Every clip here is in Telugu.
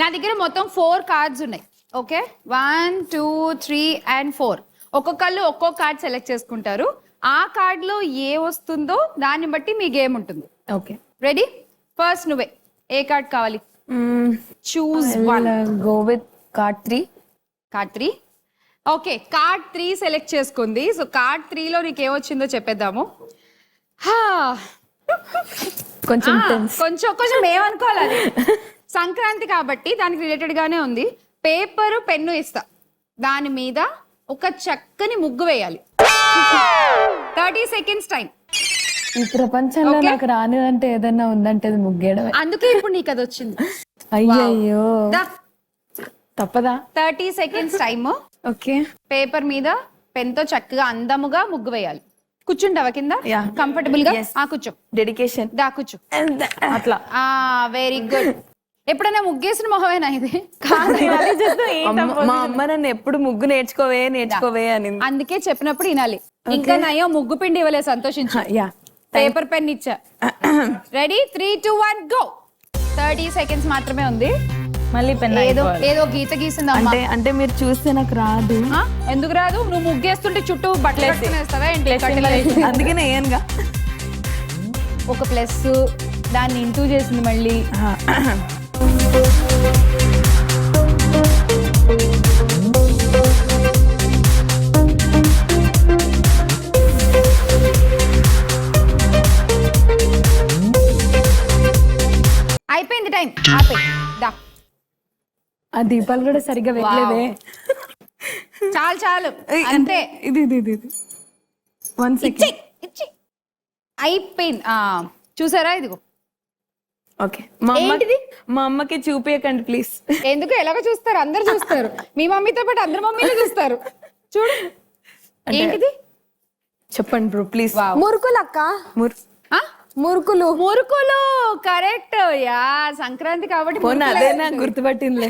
నా దగ్గర మొత్తం 4 కార్డ్స్ ఉన్నాయి. Okay, 1 2 3 and 4. ఒక్కొక్కళ్ళు ఒక్కో కార్డ్ సెలెక్ట్ చేసుకుంటారు. ఆ కార్డ్ లో ఏ వస్తుందో దాన్ని బట్టి మీ గేమ్ ఉంటుంది. Okay, ready? ఫస్ట్ నువ్వే ఏ కార్డ్ కావాలి? Choose one. Go with card 3. Card 3. Okay, card 3 select చేసుకుంది. సో కార్డ్ 3 లో నీకు ఏమొచ్చిందో చెప్పేద్దాము. కొంచెం కొంచెం ఏమనుకోవాలి, అది సంక్రాంతి కాబట్టి దానికి రిలేటెడ్ గానే ఉంది. పేపర్ పెన్ను ఇస్తా, దాని మీద ఒక చక్కని ముగ్గు వేయాలి. 30 seconds టైం. ఈ ప్రపంచంలో నాకు రానిదంటే ఏదైనా ఉందంటే అది ముగ్గేయడమే. అందుకే ఇప్పుడు నీకు అది వచ్చింది. అయ్యయ్యో, తప్పదా? 30 seconds టైమ్. ఓకే, పేపర్ మీద పెన్ తో చక్కగా అందముగా ముగ్గు వేయాలి. కూర్చుంటావా కింద? కంఫర్టబుల్ గా. కూర్చో. డెడికేషన్. దా కూర్చో. అట్లా. Very good. ఎప్పుడైనా ముగ్గేసిన మొహమేనా ఇది? మా అమ్మ నన్ను ఎప్పుడు ముగ్గు నేర్చుకోవే అని, అందుకే చెప్పినప్పుడు వినాలి. ఇంకా నయ్యో ముగ్గు పిండి ఇవ్వలే, సంతోషించు. పేపర్ పెన్ ఇచ్చా. రెడీ? 3 2 1 గో. 30 seconds మాత్రమే ఉంది. మళ్ళీ పెన్ ఏదో గీత గీసింది అంటే మీరు చూస్తే నాకు రాదు. ఎందుకు రాదు? నువ్వు ముగ్గేస్తుంటే చుట్టూ బట్టలు వేస్తావా ఏంటి? అందుకే నేనుగా ఒక ప్లస్ దాన్ని ఇంటూ చేసింది మళ్ళీ. అయిపోయింది టైం. దా. ఆ దీపాలు కూడా సరిగ్గా వెళ్ళలేదే. చాలు అంతే. ఇది 1 second. అయిపోయింది. చూసారా? ఇదిగో. ఓకే, మా అమ్మకి చూపించకండి ప్లీజ్. ఎందుకు? ఎలాగో చూస్తారు, అందరు చూస్తారు. మీ మమ్మీతో పాటు అందరు మమ్మీలు చూస్తారు. చూడు ఏంటిది, చెప్పండి బ్రో ప్లీజ్. మురుకులు అక్క. మురుకులు. కరెక్ట్. యా, సంక్రాంతి కాబట్టి గుర్తుపట్టిందిలే.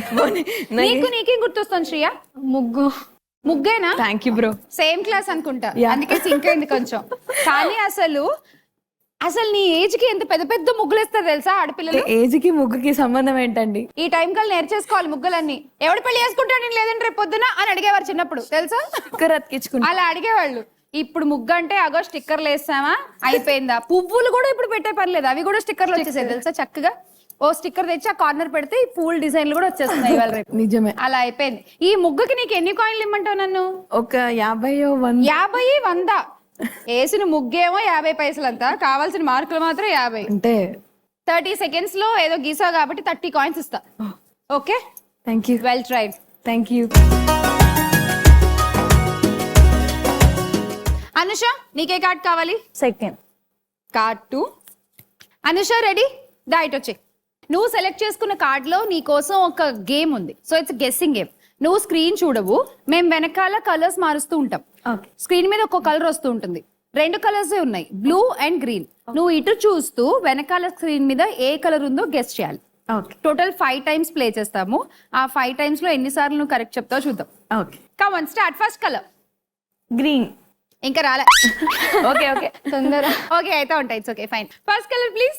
నీకేం గుర్తొస్తుంది శ్రియా? ముగ్గేనా? Thank you bro. Same class అనుకుంటా, అందుకే సింక్ అయింది కొంచెం. కానీ అసలు నీ ఏజ్ కి ఎంత పెద్ద పెద్ద ముగ్గులు వేస్తారు తెలుసా ఆడపిల్లలు? ఏజ్ కి ముగ్గుకి సంబంధం ఏంటండి? ఈ టైం కల్లా నేర్చేసుకోవాలి ముగ్గులన్నీ. ఎవడు పెళ్లి చేసుకుంటాడు లేదంటే రేపు పొద్దున అని అడిగేవారు చిన్నప్పుడు, తెలుసా? అలా అడిగేవాళ్ళు. ఇప్పుడు ముగ్గు అంటే అగో స్టిక్కర్లు వేస్తామా, అయిపోయిందా? పువ్వులు కూడా ఇప్పుడు పెట్టే పని లేదు, అవి కూడా స్టిక్కర్లు వచ్చేసాయి తెలుసా? చక్కగా ఓ స్టిక్కర్ తెచ్చి ఆ కార్నర్ పెడితే ఈ పూల్ డిజైన్లు కూడా వచ్చేస్తున్నాయి ఇవాళ రేపు. నిజమే, అలా అయిపోయింది. ఈ ముగ్గుకి నీకు ఎన్ని కాయిన్లు ఇమ్మంటావు నన్ను? ఒక 50 100. వేసిన ముగ్గేమో 50 పైసలు అంతా, కావాల్సిన మార్కులు మాత్రం 50. అంటే 30 seconds లో ఏదో గీసావు కాబట్టి 30 coins ఇస్తా. Okay, thank you. Well tried. Thank you. Anusha, నీకే కార్డ్ కావాలి? సెకండ్. కార్డ్ 2. అనుష రెడీ? దా ఇటు వచ్చి. నువ్వు సెలెక్ట్ చేసుకున్న కార్డ్ లో నీ కోసం ఒక గేమ్ ఉంది. So it's guessing game. నువ్వు స్క్రీన్ చూడవు, మేము వెనకాల కలర్స్ మారుస్తూ ఉంటాం. స్క్రీన్ మీద ఒక్కో కలర్ వస్తూ ఉంటుంది. 2 కలర్స్ ఉన్నాయి, బ్లూ అండ్ గ్రీన్. నువ్వు ఇటు చూస్తూ వెనకాల స్క్రీన్ మీద ఏ కలర్ ఉందో గెస్ చేయాలి. టోటల్ 5 times ప్లే చేస్తాము. ఆ 5 times లో ఎన్నిసార్లు నువ్వు కరెక్ట్ చెప్తావు చూద్దాం. Come on, start. First colour green. ఇంకా రాలే. ఓకే తొందర. ఓకే అయితే ఉంటాయి. It's okay, fine. First colour please.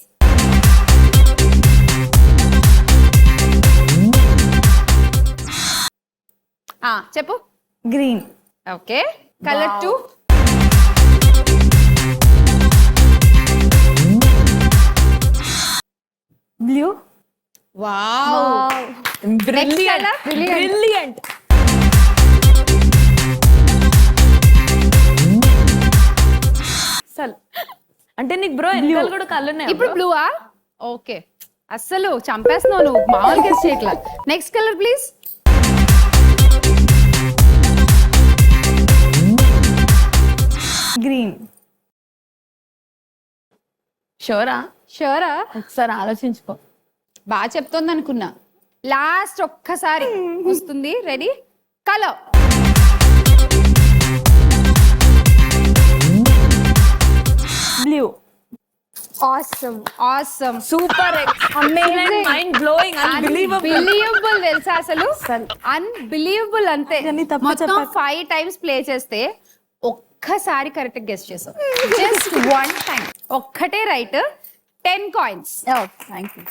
చెప్పు. Green. Okay, colour 2. Blue. Wow, brilliant. అంటే నీకు బ్రో ఎన్నికలు కూడా కళ్ళు ఉన్నాయి ఇప్పుడు. బ్లూవా? ఓకే, అస్సలు చంపేస్తున్నావు నువ్వు, మామూలు గెస్ చేయట్లా. Next colour please. గ్రీన్. షోరా? ఒకసారి ఆలోచించుకో. బాగా చెప్తోంది అనుకున్నా. లాస్ట్ ఒక్కసారి వస్తుంది. Ready? Colour. Blue. Awesome. Super. Amazing. Mind blowing. Unbelievable తెలుసా అసలు? అన్బిలీవబుల్ అంతే. మొత్తం 5 times ప్లే చేస్తే ఒక్కసారి కరెక్ట్ గెస్ చేసావు. Just 1 time. ఒక్కటే రైట్. 10 coins. Thank you.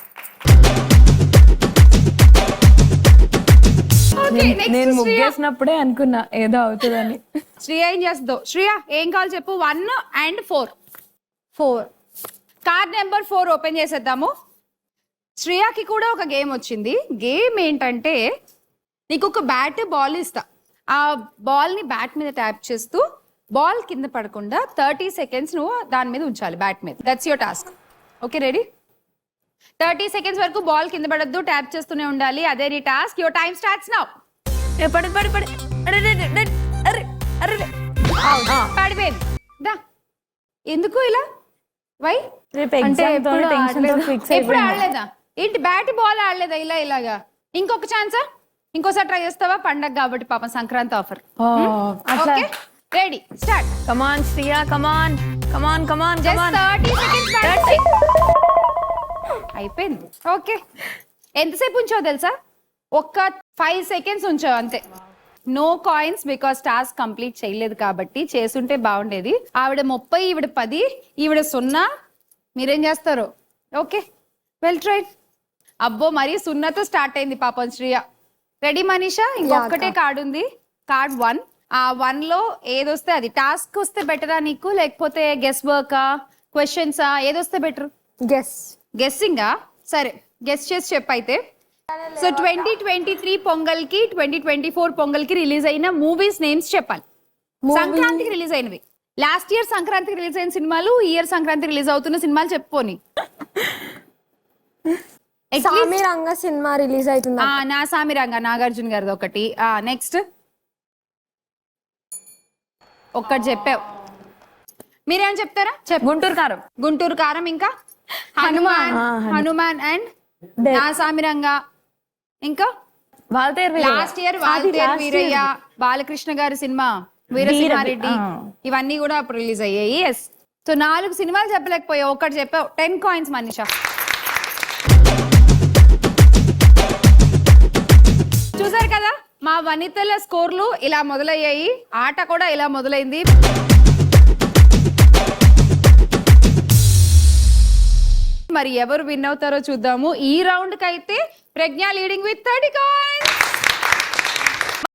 నేను ముగ్గేసినప్పుడే అనుకున్నా ఏదో అవుతుందని. శ్రేయ ఏం చేస్తుందో. శ్రేయ ఏం కావాలి చెప్పు. 1 and 4. 4 కార్డ్ నెంబర్ 4 ఓపెన్ చేసేద్దాము. శ్రేయాకి కూడా ఒక గేమ్ వచ్చింది. గేమ్ ఏంటంటే నీకు ఒక బ్యాట్ బాల్ ఇస్తా. ఆ బాల్ ని బ్యాట్ మీద ట్యాప్ చేస్తూ బాల్ కింద పడకుండా 30 seconds నువ్వు దాని మీద ఉంచాలి, బ్యాట్ మీద. That's your task. Okay ready? 30 seconds వరకు బాల్ కింద పడద్దు, ట్యాప్ చేస్తూనే ఉండాలి. అదే నీ task. Your time starts now. పడి పడి పడి అరే అరే అరే పడిపోయింది. దా. ఎందుకు ఇలా? వై? అంటే ఎప్పుడు ఆడలేదా ఏంటి? బ్యాట్ బాల్ ఆడలేదా ఇలాగా? ఇంకొక ఛాన్సా? ఇంకోసారి ట్రై చేస్తావా? పండగ కాబట్టి పాపం, Sankranti offer. Okay ready start. Come on Shriya, come on come on come on come on. 30 seconds అయిపోయింది. ఓకే ఎంతసేపు ఉంచావు తెలుసా? ఒక్క 5 seconds ఉంచావు అంతే. No coins because task complete చేయలేదు కాబట్టి. చేసుంటే బాగుండేది. ఆవిడ 30, ఈవిడ 10, ఈవిడ 0. మీరేం చేస్తారు? Okay well tried. అబ్బో మరి 0తో స్టార్ట్ అయింది పాపం శ్రియ. రెడీ మనీషా? ఇంకొకటే కార్డ్ ఉంది. కార్డ్ 1. ఆ 1లో ఏదొస్తే అది. టాస్క్ వస్తే బెటరా నీకు, లేకపోతే గెస్ వర్కా, క్వశ్చన్సా, ఏదొస్తే బెటర్? గెస్సింగా? సరే గెస్ చేసి చెప్పైతే. సో 2023 పొంగల్కి 2024 పొంగల్కి రిలీజ్ అయిన మూవీస్ నేమ్స్ చెప్పాలి. సంక్రాంతికి రిలీజ్ అయినవి. లాస్ట్ ఇయర్ సంక్రాంతికి రిలీజ్ అయిన సినిమాలు, ఈ ఇయర్ సంక్రాంతికి రిలీజ్ అవుతున్న సినిమాలు చెప్పుకోని. సామిరంగ సినిమా రిలీజ్ అవుతుంది. నా సామిరంగ, నాగార్జున గారిది ఒకటి. నెక్స్ట్ ఒక్కటి చెప్పావు. మీరేం చెప్తారా? గుంటూరు కారం. గుంటూరు కారం. ఇంకా హనుమాన్ అండ్ నా సామిరంగ. ఇంకా లాస్ట్ ఇయర్ వాల్తేరు వీరయ్య, బాలకృష్ణ గారి సినిమా వీరసింహారెడ్డి, ఇవన్నీ కూడా అప్పుడు రిలీజ్ అయ్యాయి. ఎస్. సో 4 సినిమాలు చెప్పలేకపోయావు, ఒక్కటి చెప్పావు. 10 coins మనీషా. చూసారు కదా మా వనితల స్కోర్లు ఇలా మొదలయ్యాయి. ఆట కూడా ఇలా మొదలైంది. మరి ఎవరు విన్ అవుతారో చూద్దాము. ఈ రౌండ్ కి అయితే ప్రజ్ఞ లీడింగ్ విత్ 30 coins.